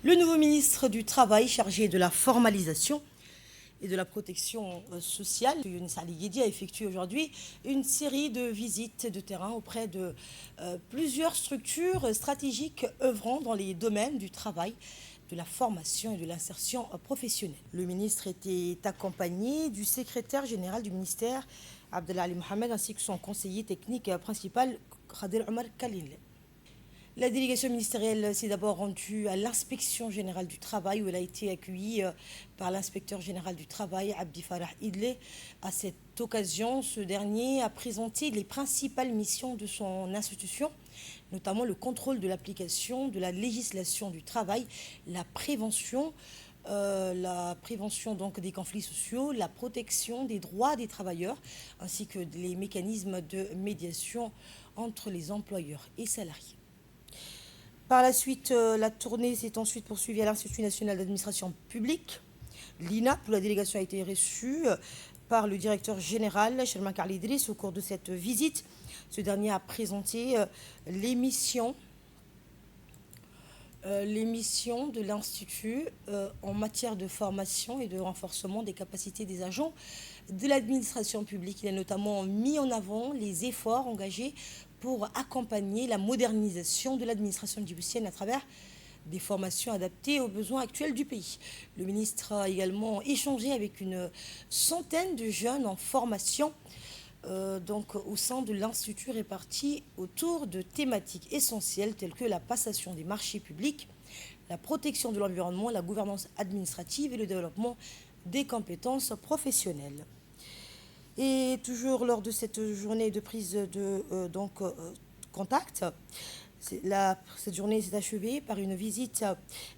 Le nouveau ministre du Travail chargé de la formalisation et de la protection sociale, Younes Ali Guedi, a effectué aujourd'hui une série de visites de terrain auprès de plusieurs structures stratégiques œuvrant dans les domaines du travail, de la formation et de l'insertion professionnelle. Le ministre était accompagné du secrétaire général du ministère, Abdellah Ali Mohamed, ainsi que son conseiller technique principal, Khadir Omar Khalil. La délégation ministérielle s'est d'abord rendue à l'inspection générale du travail où elle a été accueillie par l'inspecteur général du travail, Abdi Farah Idle. À cette occasion, ce dernier a présenté les principales missions de son institution, notamment le contrôle de l'application de la législation du travail, la prévention donc des conflits sociaux, la protection des droits des travailleurs, ainsi que les mécanismes de médiation entre les employeurs et salariés. Par la suite, la tournée s'est ensuite poursuivie à l'Institut national d'administration publique, l'INAP, où la délégation a été reçue par le directeur général, Sherman Karl Idriss. Au cours de cette visite, ce dernier a présenté les missions de l'Institut en matière de formation et de renforcement des capacités des agents de l'administration publique. Il a notamment mis en avant les efforts engagés pour accompagner la modernisation de l'administration djiboutienne à travers des formations adaptées aux besoins actuels du pays. Le ministre a également échangé avec une centaine de jeunes en formation au sein de l'Institut, répartis autour de thématiques essentielles telles que la passation des marchés publics, la protection de l'environnement, la gouvernance administrative et le développement des compétences professionnelles. Et toujours lors de cette journée de prise de contact, cette journée s'est achevée par une visite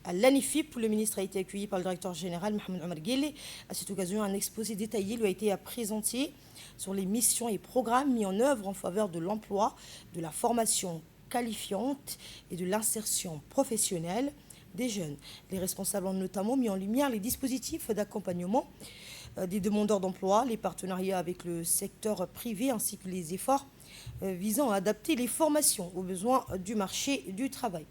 à l'ANIFIP où le ministre a été accueilli par le directeur général Mohamed Omar Guelleh. À cette occasion, un exposé détaillé lui a été présenté sur les missions et programmes mis en œuvre en faveur de l'emploi, de la formation qualifiante et de l'insertion professionnelle des jeunes. Les responsables ont notamment mis en lumière les dispositifs d'accompagnement des demandeurs d'emploi, les partenariats avec le secteur privé ainsi que les efforts visant à adapter les formations aux besoins du marché du travail.